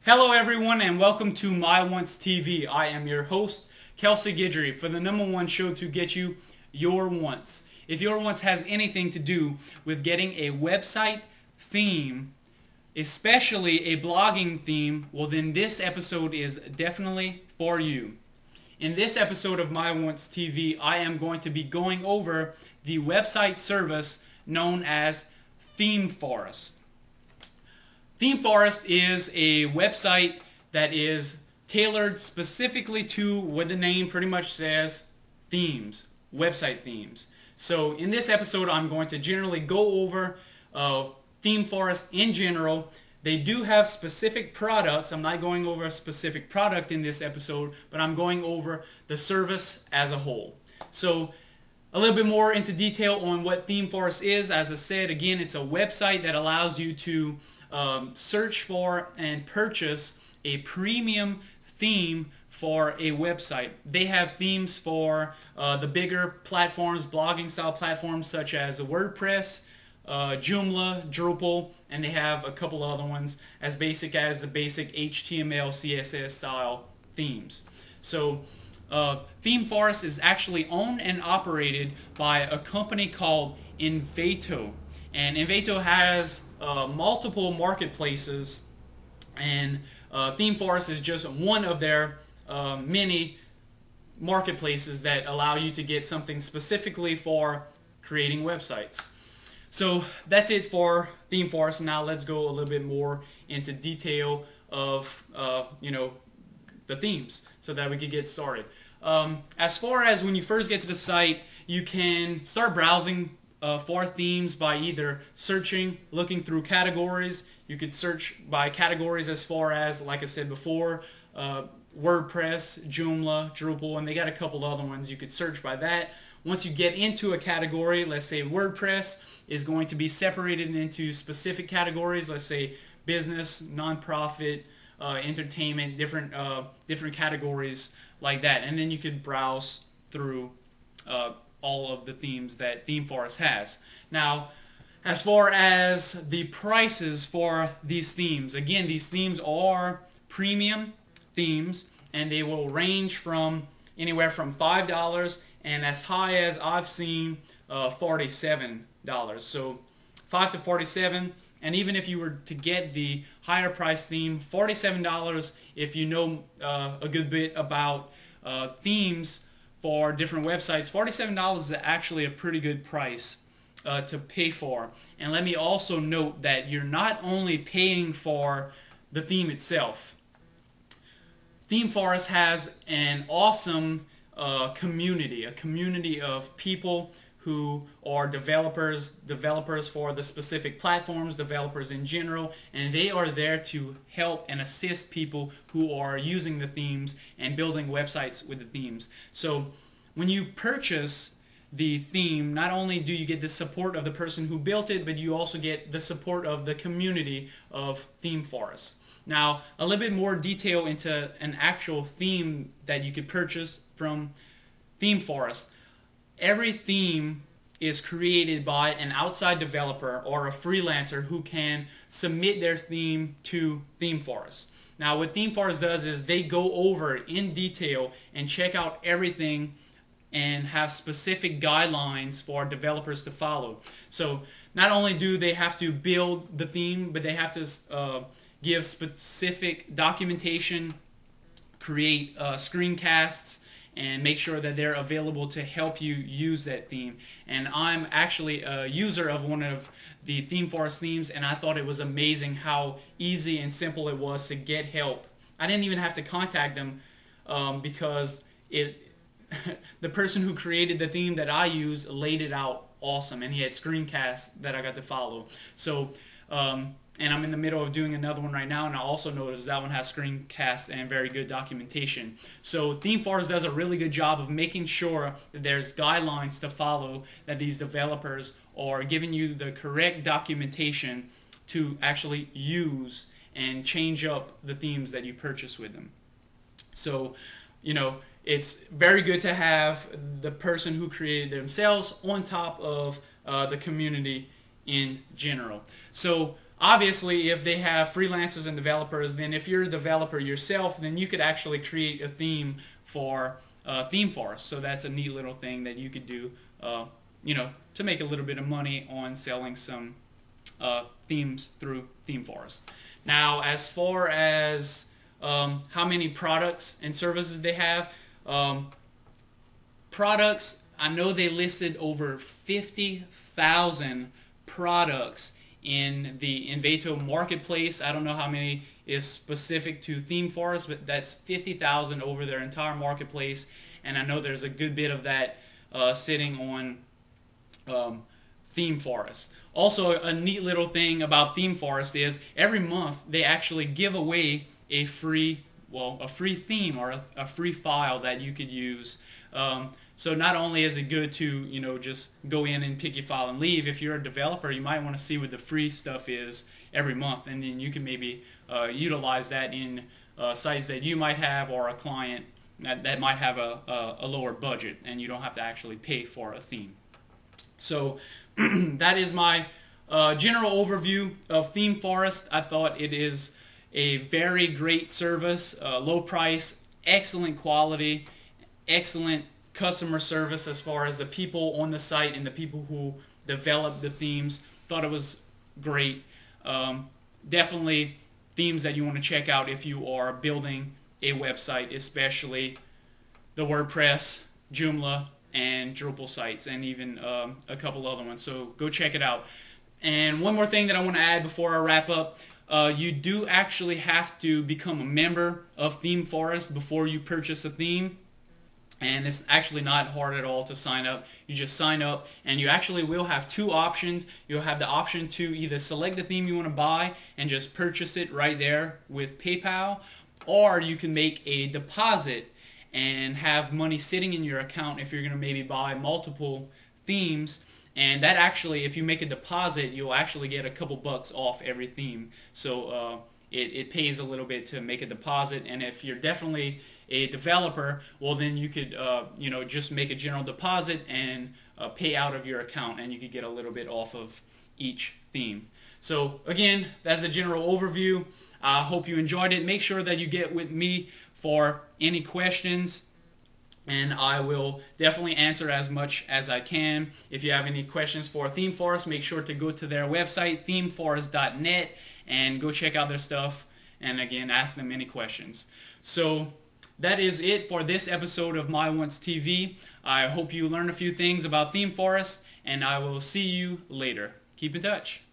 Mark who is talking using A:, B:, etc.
A: Hello everyone and welcome to My Wants TV. I am your host, Kelsey Guidry, for the #1 show to get you your wants. If your wants has anything to do with getting a website theme, especially a blogging theme, well then this episode is definitely for you. In this episode of My Wants TV, I am going to be going over the website service known as Themeforest. Themeforest is a website that is tailored specifically to what the name pretty much says, themes, website themes. So in this episode, I'm going to generally go over Themeforest in general. They do have specific products. I'm not going over a specific product in this episode, but I'm going over the service as a whole. So a little bit more into detail on what Themeforest is. As I said, again, it's a website that allows you to search for and purchase a premium theme for a website. They have themes for the bigger platforms, blogging style platforms such as Wordpress, Joomla, Drupal, and they have a couple other ones as basic as the basic HTML, CSS style themes. So Themeforest is actually owned and operated by a company called Envato. And Envato has multiple marketplaces, and Themeforest is just one of their many marketplaces that allow you to get something specifically for creating websites. So that's it for Themeforest. Now let's go a little bit more into detail of the themes so that we can get started. As far as when you first get to the site, you can start browsing for themes by either searching, looking through categories. You could search by categories as far as, like I said before, WordPress, Joomla, Drupal, and they got a couple other ones. You could search by that. Once you get into a category, let's say WordPress is going to be separated into specific categories. Let's say business, nonprofit, entertainment, different categories like that. And then you could browse through all of the themes that Themeforest has. Now, as far as the prices for these themes, again, these themes are premium themes, and they will range from anywhere from $5 and as high as I've seen $47. So $5 to $47, and even if you were to get the higher price theme, $47 if you know a good bit about themes for different websites. $47 is actually a pretty good price to pay for. And let me also note that you're not only paying for the theme itself. Themeforest has an awesome community, a community of people who are developers for the specific platforms, developers in general, and they are there to help and assist people who are using the themes and building websites with the themes. So when you purchase the theme, not only do you get the support of the person who built it, but you also get the support of the community of Themeforest. Now, a little bit more detail into an actual theme that you could purchase from Themeforest. Every theme is created by an outside developer or a freelancer who can submit their theme to Themeforest. Now, what Themeforest does is they go over in detail and check out everything and have specific guidelines for developers to follow. So not only do they have to build the theme, but they have to give specific documentation, create screencasts, and make sure that they're available to help you use that theme. And I'm actually a user of one of the Themeforest themes, and I thought it was amazing how easy and simple it was to get help. I didn't even have to contact them because the person who created the theme that I use laid it out awesome, and he had screencasts that I got to follow. So and I'm in the middle of doing another one right now, and I also noticed that one has screencasts and very good documentation. So Themeforest does a really good job of making sure that there's guidelines to follow, that these developers are giving you the correct documentation to actually use and change up the themes that you purchase with them. So, it's very good to have the person who created themselves on top of the community in general. So obviously, if they have freelancers and developers, then if you're a developer yourself, then you could actually create a theme for Themeforest. So that's a neat little thing that you could do, you know, to make a little bit of money on selling some themes through Themeforest. Now, as far as how many products and services they have, products, I know they listed over 50,000 products in the Envato marketplace. I don't know how many is specific to Themeforest, but that's 50,000 over their entire marketplace, and I know there's a good bit of that sitting on Themeforest. Also, a neat little thing about Themeforest is every month they actually give away a free theme or a free file that you could use. So not only is it good to, you know, just go in and pick your file and leave, if you're a developer, you might want to see what the free stuff is every month, and then you can maybe utilize that in sites that you might have, or a client that might have a lower budget, and you don't have to actually pay for a theme. So that is my general overview of Themeforest. I thought it is a very great service, low price, excellent quality, excellent customer service as far as the people on the site and the people who develop the themes. Thought it was great. Definitely themes that you want to check out if you are building a website, especially the WordPress, Joomla, and Drupal sites, and even a couple other ones. So go check it out. And one more thing that I want to add before I wrap up, you do actually have to become a member of Themeforest before you purchase a theme. And it's actually not hard at all to sign up. You just sign up, and you actually will have two options. You'll have the option to either select the theme you want to buy and just purchase it right there with PayPal, or you can make a deposit and have money sitting in your account if you're going to maybe buy multiple themes. And that actually, if you make a deposit, you'll actually get a couple bucks off every theme. So it pays a little bit to make a deposit. And if you're definitely a developer, well, then you could you know, just make a general deposit and pay out of your account, and you could get a little bit off of each theme. So again, that's a general overview. I hope you enjoyed it. Make sure that you get with me for any questions, and I will definitely answer as much as I can. If you have any questions for Themeforest, make sure to go to their website, themeforest.net, and go check out their stuff, and again, ask them any questions. So that is it for this episode of My Once TV. I hope you learned a few things about Themeforest, and I will see you later. Keep in touch.